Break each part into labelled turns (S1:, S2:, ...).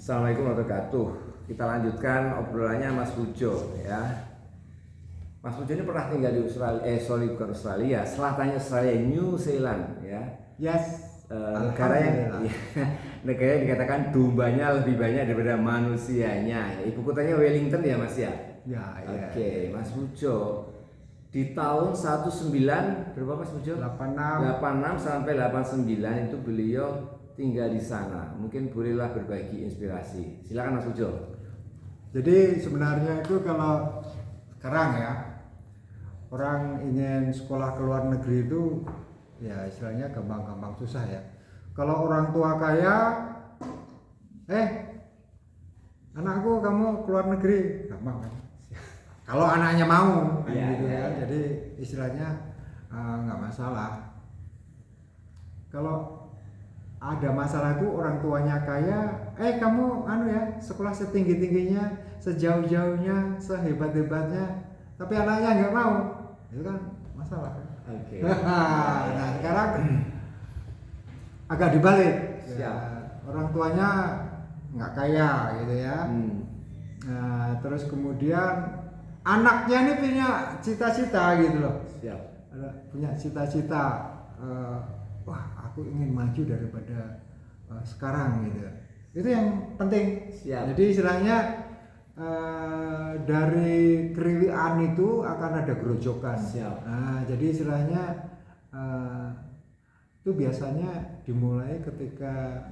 S1: Assalamualaikum warahmatullahi wabarakatuh. Kita lanjutkan obrolannya Mas Pujo ya. Mas Pujo ini pernah tinggal di Australia, bukan Australia, selatannya Australia, New Zealand ya.
S2: Yes.
S1: Negara yang negara yang dikatakan dombanya lebih banyak daripada manusianya. Ibu kotanya Wellington ya Mas ya.
S2: Ya.
S1: Oke, Mas Pujo di tahun 19 berapa Mas Pujo? 86 sampai 89 itu beliau tinggal di sana. Mungkin bolehlah berbagi inspirasi. Silakan Mas Pujo.
S2: Jadi sebenarnya itu kalau sekarang ya orang ingin sekolah ke luar negeri itu ya istilahnya gampang-gampang susah ya. Kalau orang tua kaya, anakku kamu ke luar negeri, gampang kan? Kalau anaknya mau, kan gitu ya. Jadi istilahnya nggak masalah. Kalau ada masalah itu orang tuanya kaya, kamu sekolah setinggi-tingginya, sejauh-jauhnya, sehebat-hebatnya, tapi anaknya nggak mau, itu kan masalah.
S1: Oke.
S2: Nah sekarang agak dibalik. Ya, orang tuanya nggak kaya gitu ya. Nah, terus kemudian anaknya ini punya cita-cita gitu loh. Punya cita-cita. Wah, aku ingin maju daripada sekarang gitu. Itu yang penting. Jadi istilahnya dari keriwian itu akan ada gerojokan. Nah, jadi istilahnya itu biasanya dimulai ketika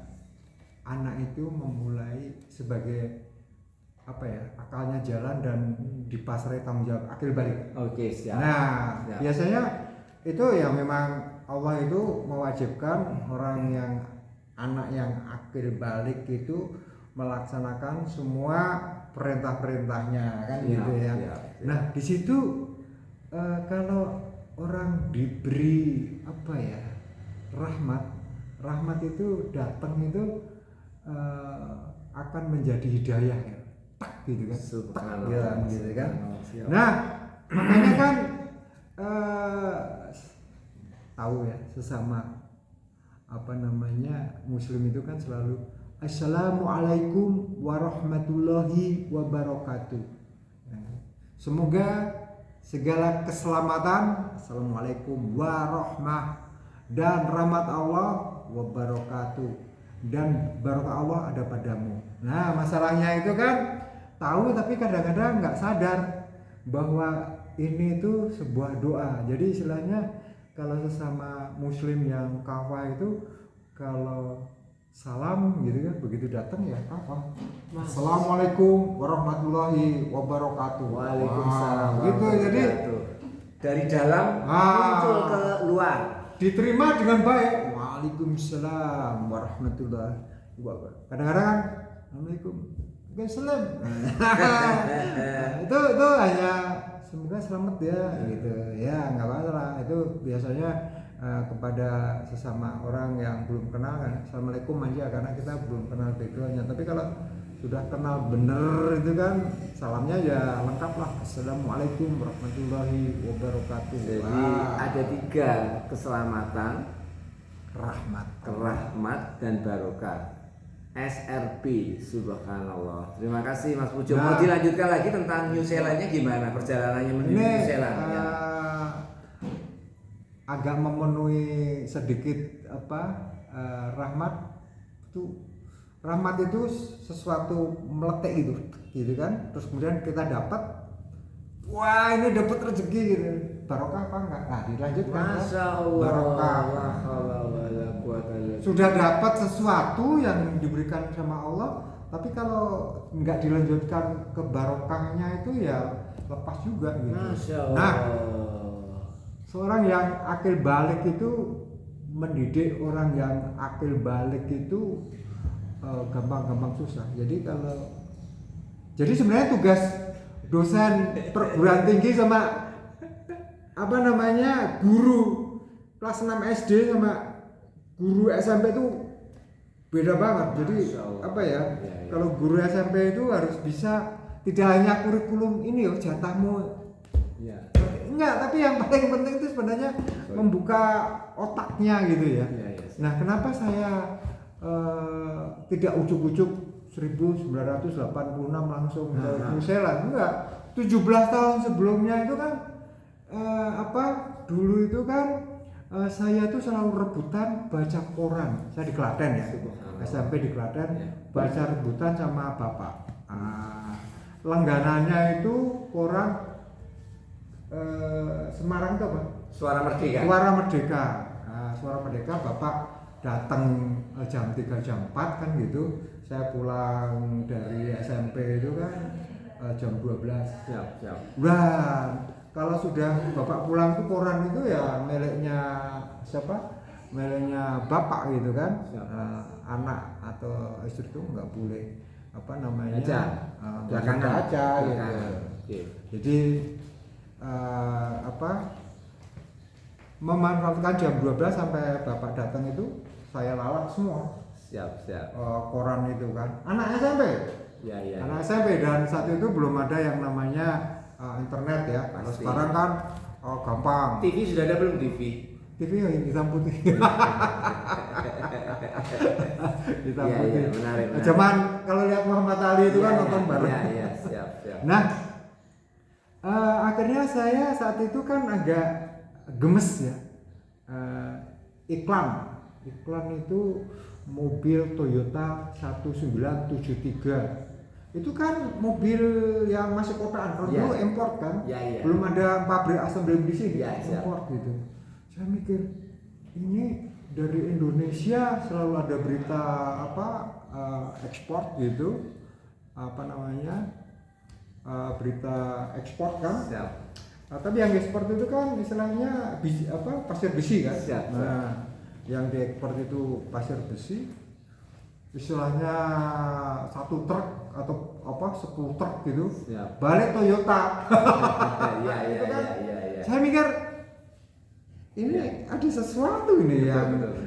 S2: anak itu memulai sebagai akalnya jalan dan dipasrai tanggung jawab akil balik.
S1: Oke, siap.
S2: Nah, biasanya itu ya memang Allah itu mewajibkan orang yang anak yang akil balik itu melaksanakan semua perintah-perintahnya kan gitu ya. Nah, di situ kalau orang diberi rahmat itu datang itu akan menjadi hidayah ya. Gitu kan. Gitu kan. Nah, makanya kan tahu ya sesama muslim itu kan selalu Assalamualaikum warahmatullahi wabarakatuh. Semoga segala keselamatan, Assalamualaikum warahmah dan rahmat Allah wabarakatuh, dan barokah Allah ada padamu. Nah, masalahnya itu kan tahu tapi kadang-kadang nggak sadar bahwa ini itu sebuah doa. Jadi istilahnya kalau sesama muslim yang kafah itu kalau salam gitu kan begitu datang ya kafah. Assalamualaikum warahmatullahi wabarakatuh.
S1: Waalaikumsalam.
S2: Gitu jadi
S1: dari dalam muncul ke luar. Diterima
S2: dengan baik. Waalaikumsalam warahmatullahi wabarakatuh. Kadang-kadang Assalamualaikum. Waalaikumsalam. Itu hanya semoga selamat ya gitu ya, nggak masalah. Itu biasanya kepada sesama orang yang belum kenal kan Assalamualaikum aja karena kita belum kenal backgroundnya. Tapi kalau sudah kenal bener itu kan salamnya ya lengkap lah. Assalamualaikum warahmatullahi wabarakatuh.
S1: Jadi ada 3 keselamatan, rahmat dan barokah. SRP, subhanallah. Terima kasih Mas Pujo. Mau dilanjutkan lagi tentang New Zealandnya gimana perjalanannya menuju New Zealand?
S2: Agak memenuhi sedikit rahmat itu. Rahmat itu sesuatu meletek gitu kan. Terus kemudian kita dapat, wah ini dapat rezeki gitu. Barokah apa enggak? Nah dilanjutkan.
S1: Masya Allah.
S2: Barokah. Sudah dapat sesuatu yang diberikan sama Allah, tapi kalau nggak dilanjutkan ke barokahnya itu ya lepas juga gitu.
S1: Masya Allah.
S2: Nah, seorang yang akil balik itu mendidik orang yang akil balik itu gampang-gampang susah. Jadi sebenarnya tugas dosen perguruan tinggi sama guru kelas 6 SD sama guru SMP itu beda banget. Jadi kalau guru SMP itu harus bisa tidak hanya kurikulum ini jatahmu. Enggak, tapi yang paling penting itu sebenarnya membuka otaknya gitu ya. Nah, kenapa saya tidak ujuk-ujuk 1986 langsung ke New Zealand. Enggak, 17 tahun sebelumnya itu kan dulu itu kan saya tuh selalu rebutan baca koran. Saya di Klaten ya, SMP di Klaten, baca rebutan sama bapak. Langganannya itu koran Semarang itu apa?
S1: Suara Merdeka.
S2: Suara Merdeka. Suara Merdeka bapak datang jam 3 jam 4 kan gitu. Saya pulang dari SMP itu kan jam 12.
S1: Siap.
S2: Nah, kalau sudah bapak pulang tuh koran itu ya miliknya siapa? Miliknya bapak gitu kan. Anak atau istri itu nggak boleh
S1: belakangan
S2: aja gitu.
S1: Okay.
S2: Jadi memanfaatkan jam 12 sampai bapak datang itu saya lalak semua.
S1: Siap.
S2: Koran itu kan. Anak SMP.
S1: Ya.
S2: Anak SMP dan saat itu belum ada yang namanya internet ya. Kalau sekarang kan gampang.
S1: TV sudah ada belum TV?
S2: TV yang hitam putih. Hitam
S1: Iya,
S2: putih.
S1: menarik.
S2: Cuman kalau lihat Muhammad Ali itu kan nonton bareng.
S1: Iya, siap.
S2: Nah, akhirnya saya saat itu kan agak gemes ya. Iklan itu mobil Toyota 1973. Itu kan mobil yang masuk kotaan. Kalau dulu import kan. Belum ada pabrik assembly di sini. Import gitu. Saya mikir ini dari Indonesia selalu ada berita ekspor gitu. Berita ekspor kan. Tapi yang ekspor itu kan istilahnya pasir besi kan. Nah, yang diekspor itu pasir besi, istilahnya 1 truk atau 10 truk gitu. Balik Toyota. Itu kan. Saya mikir ini ada sesuatu ini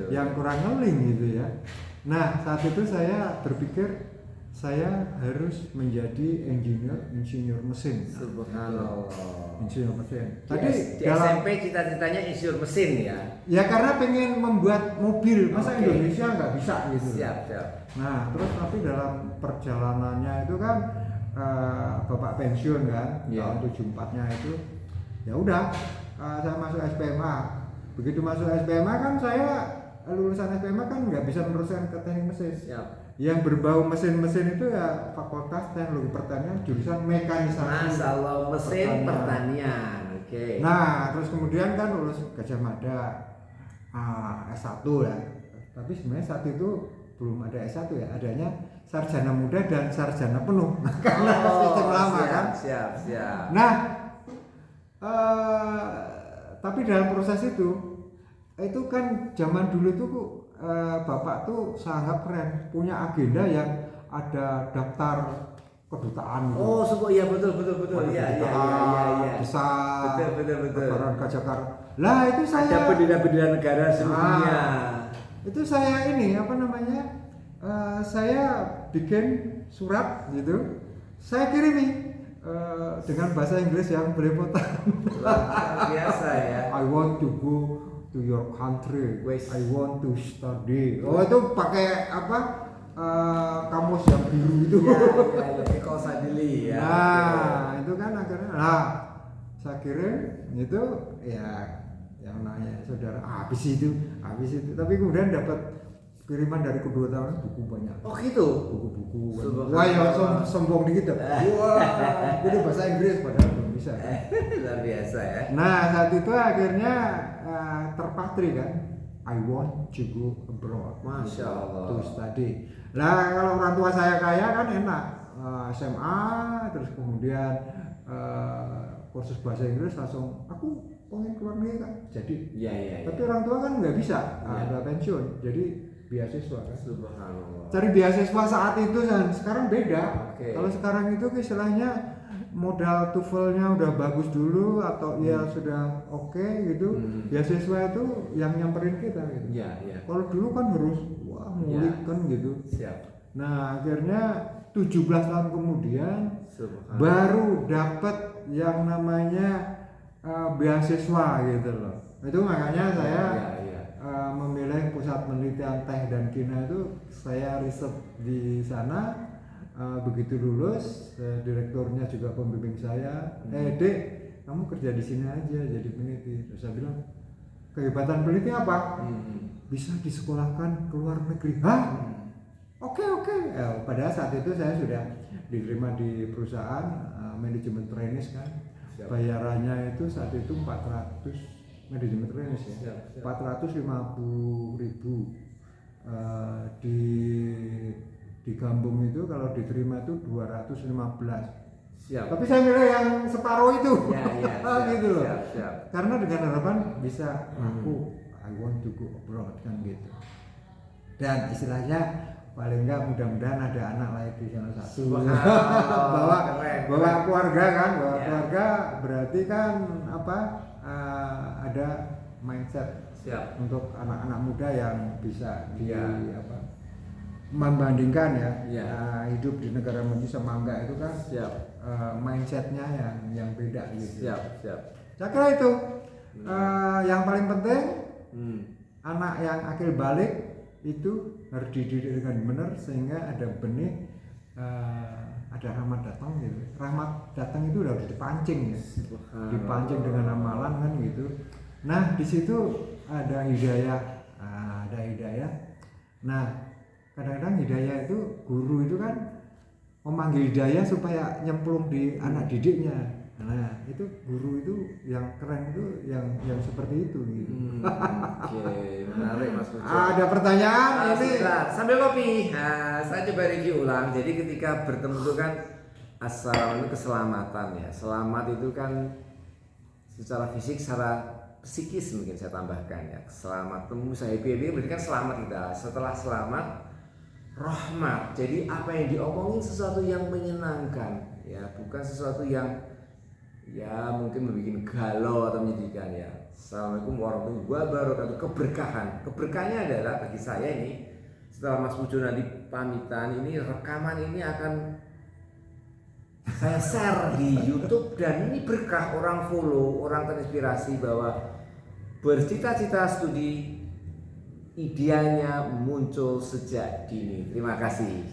S2: yang kurang ngeling gitu ya. Nah, saat itu saya berpikir saya harus menjadi insinyur mesin.
S1: Subhanallah.
S2: Insinyur mesin.
S1: Tadi di SMP cita-citanya insinyur mesin ya?
S2: Ya karena pengen membuat mobil, masa Indonesia nggak bisa gitu.
S1: Siap.
S2: Nah terus tapi dalam perjalanannya itu kan bapak pensiun kan, tahun 74-nya itu, ya udah saya masuk SPMA. Begitu masuk SPMA kan saya lulusan SPMA kan nggak bisa meneruskan ke teknik mesin. Yang berbau mesin-mesin itu ya Fakultas Teknologi Pertanian jurusan mekanisasi.
S1: Masalah mesin pertanian. Oke.
S2: Nah, terus kemudian kan lulus Gajah Mada S1 ya. Tapi sebenarnya saat itu belum ada S1 ya, adanya sarjana muda dan sarjana penuh. Karena sistem lama kan.
S1: Siap.
S2: Nah, tapi dalam proses itu kan zaman dulu itu bapak tuh sangat keren, punya agenda yang ada daftar kedutaan gitu.
S1: Iya betul. Iya.
S2: Besar.
S1: Betul.
S2: Lebaran ke Jakarta. Lah itu saya.
S1: Ada bendera-bendera negara seluruh dunia.
S2: Itu saya saya bikin surat gitu. Saya kirimi dengan bahasa Inggris yang belepotan.
S1: Biasa ya.
S2: I want to go to your country. I want to study. Itu pakai kamus yang biru itu.
S1: Ya, Eko Sadili ya.
S2: Nah, itu kan akhirnya saya kirim itu ya yang nanya saudara habis itu. Tapi kemudian dapat kiriman dari kedua tahun buku banyak.
S1: Gitu.
S2: Buku-buku. Wah, ya sombong dikit. Wah, itu bahasa Inggris padahal belum bisa.
S1: Luar biasa ya.
S2: Nah, saat itu akhirnya terpatri kan. I want to go abroad.
S1: Masya Allah.
S2: To study. Nah, kalau orang tua saya kaya kan enak. SMA terus kemudian kursus bahasa Inggris langsung aku pengen keluar negeri kan. Jadi.
S1: Iya.
S2: Tapi orang tua kan nggak bisa. Udah pensiun. Jadi beasiswa kan.
S1: Subhanallah.
S2: Cari beasiswa saat itu dan sekarang beda.
S1: Kalau
S2: sekarang itu istilahnya modal TOEFL-nya udah bagus dulu atau sudah oke gitu. Beasiswa itu yang nyamperin kita gitu.
S1: Iya.
S2: Kalau dulu kan harus ngulik kan gitu.
S1: Siap.
S2: Nah, akhirnya 17 tahun kemudian baru dapat yang namanya beasiswa gitu loh. Itu makanya saya memilih pusat penelitian teh dan kimia itu saya riset di sana begitu lulus, direkturnya juga pembimbing saya, Dek, kamu kerja di sini aja jadi peneliti. Terus saya bilang, kehebatan peneliti apa? Bisa disekolahkan ke luar negeri. Hah? Oke. Padahal saat itu saya sudah diterima di perusahaan manajemen trainees kan. Bayarannya itu saat itu 400 manajemen trainees ya. 450.000 di Gambung itu kalau diterima itu 215.
S1: Siap.
S2: Tapi saya milih yang separuh itu.
S1: Siap,
S2: gitu loh.
S1: Siap.
S2: Karena dengan harapan bisa I want to go abroad kan gitu. Dan istilahnya paling enggak mudah-mudahan ada anak lahir di sana satu. bawa keluarga kan, keluarga berarti kan ada mindset untuk anak-anak muda yang bisa membandingkan hidup di negara maju sama enggak itu kan mindsetnya yang beda gitu. Saya kira itu yang paling penting anak yang akil balik itu harus dididik dengan benar sehingga ada benih ada rahmat datang gitu. Rahmat datang itu harus dipancing ya, dipancing dengan amalan kan gitu. Nah di situ ada hidayah, Nah kadang-kadang hidayah itu guru itu kan memanggil hidayah supaya nyemplung di anak didiknya. Nah itu guru itu yang keren itu yang seperti itu gitu.
S1: Oke, menarik Mas Pujo.
S2: Ada pertanyaan ini
S1: sambil kopi. Nah, saya coba review ulang. Jadi ketika bertemu itu kan asal itu keselamatan ya. Selamat itu kan secara fisik, secara psikis mungkin saya tambahkan ya. Selamat temu saya happy berarti kan selamat kita. Setelah selamat rahmat. Jadi apa yang diomongin sesuatu yang menyenangkan ya, bukan sesuatu yang ya mungkin membuat galau atau menyedihkan ya. Assalamualaikum warahmatullahi wabarakatuh. Keberkahannya adalah bagi saya ini setelah Mas Pujo nanti pamitan ini, rekaman ini akan saya share di YouTube dan ini berkah, orang follow, orang terinspirasi bahwa bercita-cita studi idealnya muncul sejak dini. Terima kasih.